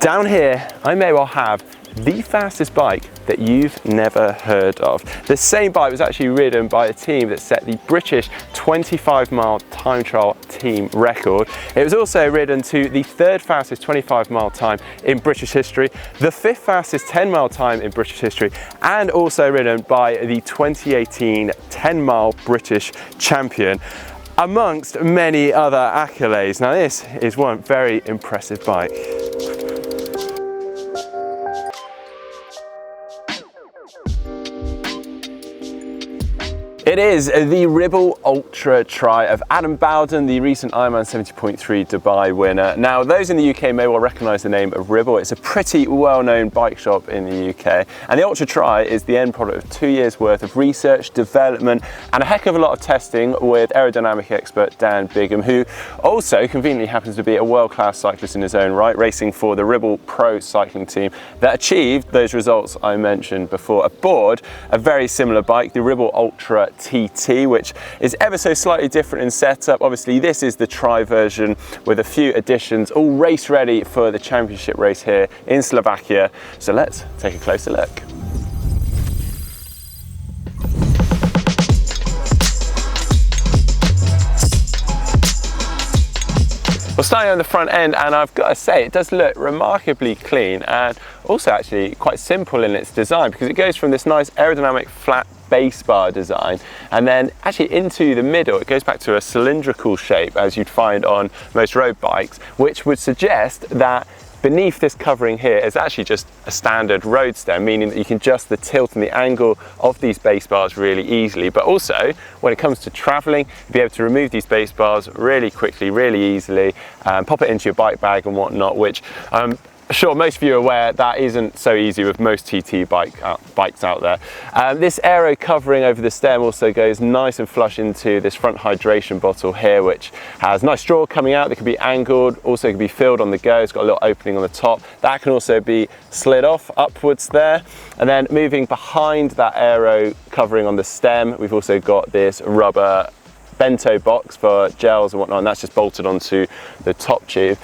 Down here, I may well have the fastest bike that you've never heard of. The same bike was actually ridden by a team that set the British 25-mile time trial team record. It was also ridden to the third fastest 25-mile time in British history, the fifth fastest 10-mile time in British history, and also ridden by the 2018 10-mile British champion, amongst many other accolades. Now this is one very impressive bike. It is the Ribble Ultra Tri of Adam Bowden, the recent Ironman 70.3 Dubai winner. Now, those in the UK may well recognise the name of Ribble. It's a pretty well-known bike shop in the UK. And the Ultra Tri is the end product of 2 years worth of research, development, and a heck of a lot of testing with aerodynamic expert Dan Bigham, who also conveniently happens to be a world-class cyclist in his own right, racing for the Ribble Pro cycling team that achieved those results I mentioned before aboard a very similar bike, the Ribble Ultra TT, which is ever so slightly different in setup. Obviously this is the Tri version with a few additions, all race ready for the championship race here in Slovakia. So let's take a closer look. Well, starting on the front end, and I've got to say it does look remarkably clean and also actually quite simple in its design, because it goes from this nice aerodynamic flat base bar design and then actually into the middle it goes back to a cylindrical shape as you'd find on most road bikes, which would suggest that beneath this covering here is actually just a standard road stem, meaning that you can adjust the tilt and the angle of these base bars really easily. But also, when it comes to traveling, you'll be able to remove these base bars really quickly, really easily, pop it into your bike bag and whatnot, which sure, most of you are aware that isn't so easy with most TT bikes out there. This aero covering over the stem also goes nice and flush into this front hydration bottle here, which has nice straw coming out that can be angled, also can be filled on the go. It's got a little opening on the top. That can also be slid off upwards there. And then moving behind that aero covering on the stem, we've also got this rubber bento box for gels and whatnot, and that's just bolted onto the top tube.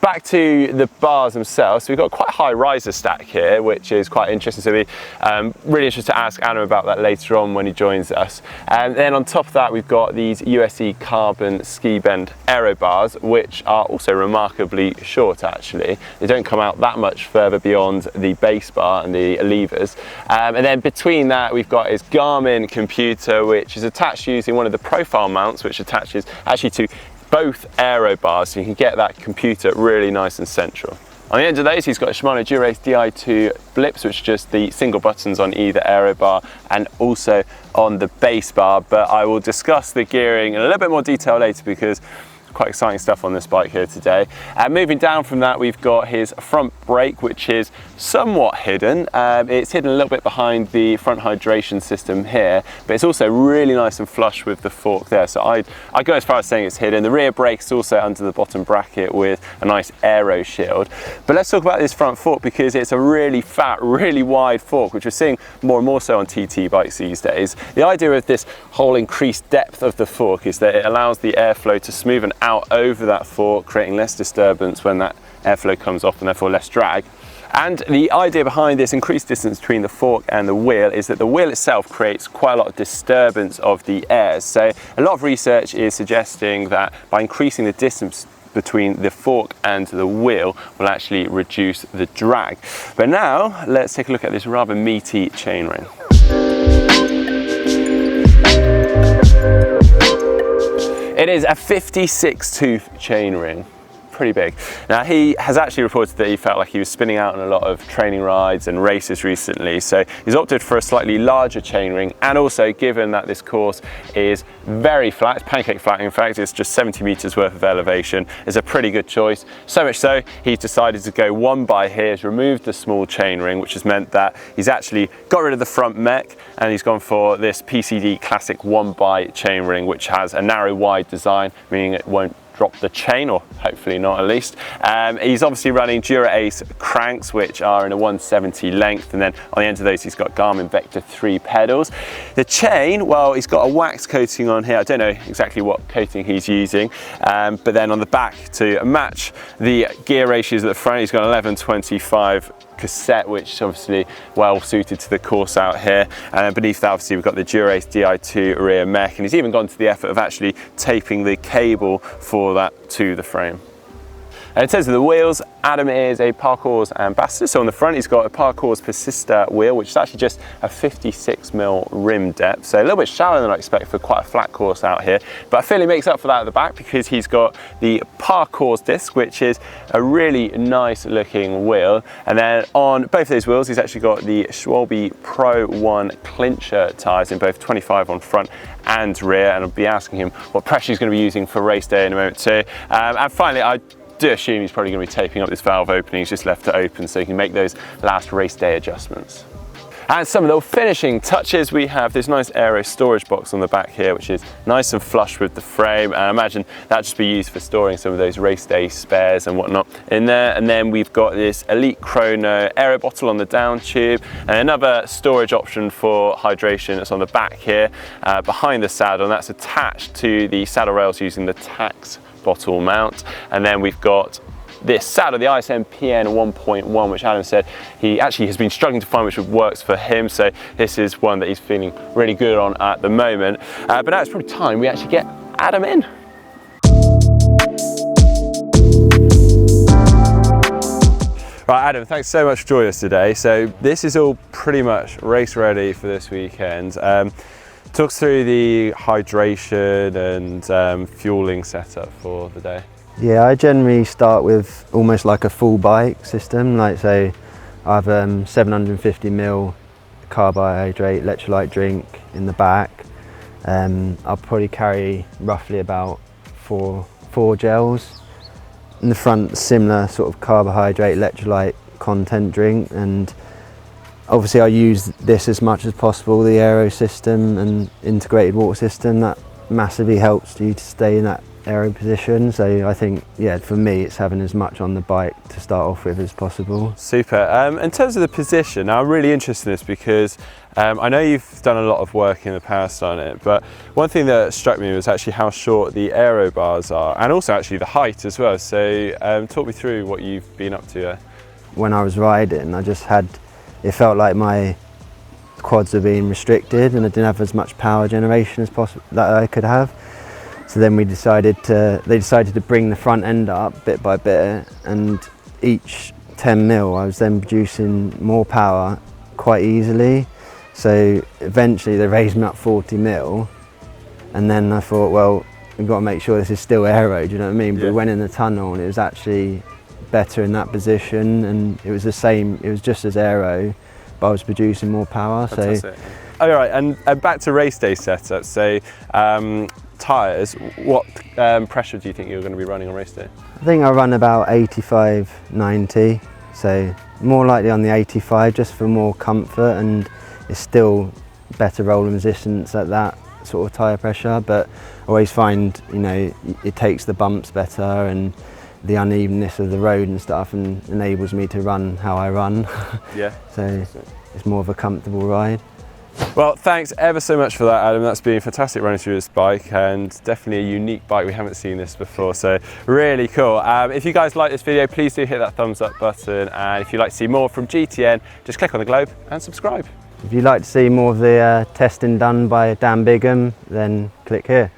Back to the bars themselves, so we've got quite a high riser stack here, which is quite interesting. So we're really interested to ask Adam about that later on when he joins us. And then on top of that, we've got these USE carbon ski bend aero bars, which are also remarkably short actually. They don't come out that much further beyond the base bar and the levers. And then between that, we've got his Garmin computer, which is attached using one of the profile mounts, which attaches actually to both aero bars, so you can get that computer really nice and central. On the end of those, he's got a Shimano Dura-Ace Di2 blips, which are just the single buttons on either aero bar and also on the base bar, but I will discuss the gearing in a little bit more detail later because quite exciting stuff on this bike here today. Moving down from that, we've got his front brake, which is somewhat hidden. It's hidden a little bit behind the front hydration system here, but it's also really nice and flush with the fork there. So I go as far as saying it's hidden. The rear brake is also under the bottom bracket with a nice aero shield. But let's talk about this front fork, because it's a really fat, really wide fork, which we're seeing more and more so on TT bikes these days. The idea of this whole increased depth of the fork is that it allows the airflow to smoothen out over that fork, creating less disturbance when that airflow comes off and therefore less drag. And the idea behind this increased distance between the fork and the wheel is that the wheel itself creates quite a lot of disturbance of the airs. So a lot of research is suggesting that by increasing the distance between the fork and the wheel will actually reduce the drag. But now let's take a look at this rather meaty chainring. It is a 56 tooth chainring, pretty big. Now he has actually reported that he felt like he was spinning out on a lot of training rides and races recently, so he's opted for a slightly larger chainring, and also given that this course is very flat, it's pancake flat, in fact it's just 70 meters worth of elevation, is a pretty good choice. So much so he's decided to go one by here. He's removed the small chainring, which has meant that he's actually got rid of the front mech and he's gone for this PCD classic one by chainring, which has a narrow wide design, meaning it won't drop the chain, or hopefully not at least. He's obviously running Dura Ace cranks, which are in a 170 length, and then on the end of those he's got Garmin Vector 3 pedals. The chain, well, he's got a wax coating on here. I don't know exactly what coating he's using, but then on the back, to match the gear ratios at the front, he's got an 1125 cassette, which is obviously well suited to the course out here, and then beneath that obviously we've got the Dura Ace Di2 rear mech, and he's even gone to the effort of actually taping the cable for that to the frame. And in terms of the wheels, Adam is a Parcours ambassador. So on the front, he's got a Parcours Persista wheel, which is actually just a 56mm rim depth. So a little bit shallower than I expect for quite a flat course out here. But I feel he makes up for that at the back, because he's got the Parcours disc, which is a really nice looking wheel. And then on both of those wheels, he's actually got the Schwalbe Pro 1 clincher tyres in both 25 on front and rear. And I'll be asking him what pressure he's going to be using for race day in a moment too. And finally, I do assume he's probably going to be taping up this valve opening. He's just left it open so he can make those last race day adjustments. And some little finishing touches, we have this nice aero storage box on the back here, which is nice and flush with the frame, and I imagine that'll just be used for storing some of those race day spares and whatnot in there. And then we've got this Elite Chrono aero bottle on the down tube, and another storage option for hydration that's on the back here behind the saddle, and that's attached to the saddle rails using the Tax bottle mount. And then we've got this saddle, the ISM PN 1.1, which Adam said he actually has been struggling to find which works for him, so this is one that he's feeling really good on at the moment. But now it's probably time we actually get Adam in. Right, Adam, thanks so much for joining us today. So this is all pretty much race ready for this weekend. Talk us through the hydration and fueling setup for the day. Yeah, I generally start with almost like a full bike system. Like, say I have 750ml carbohydrate electrolyte drink in the back. I'll probably carry roughly about four gels. In the front, similar sort of carbohydrate electrolyte content drink, and obviously I use this as much as possible, the aero system and integrated water system. That massively helps you to stay in that aero position. So I think, yeah, for me it's having as much on the bike to start off with as possible. Super. In terms of the position, now I'm really interested in this because I know you've done a lot of work in the past on it, but one thing that struck me was actually how short the aero bars are, and also actually the height as well. So talk me through what you've been up to there. When I was riding, it felt like my quads were being restricted and I didn't have as much power generation as possible that I could have. So then they decided to bring the front end up bit by bit, and each 10mm I was then producing more power quite easily. So eventually they raised me up 40mm, and then I thought, well, we've got to make sure this is still aero, do you know what I mean? But we went in the tunnel and it was actually better in that position, and it was the same, it was just as aero, but I was producing more power. Fantastic. So all right, and back to race day setup. So tyres, what pressure do you think you're going to be running on race day? I think I run about 85-90, so more likely on the 85 just for more comfort, and it's still better rolling resistance at that sort of tyre pressure, but I always find, you know, it takes the bumps better and the unevenness of the road and stuff, and enables me to run how I run. Yeah. So it's more of a comfortable ride. Well, thanks ever so much for that, Adam. That's been fantastic running through this bike, and definitely a unique bike. We haven't seen this before, so really cool. If you guys like this video, please do hit that thumbs up button, and if you'd like to see more from GTN, just click on the globe and subscribe. If you'd like to see more of the testing done by Dan Bigham, then click here.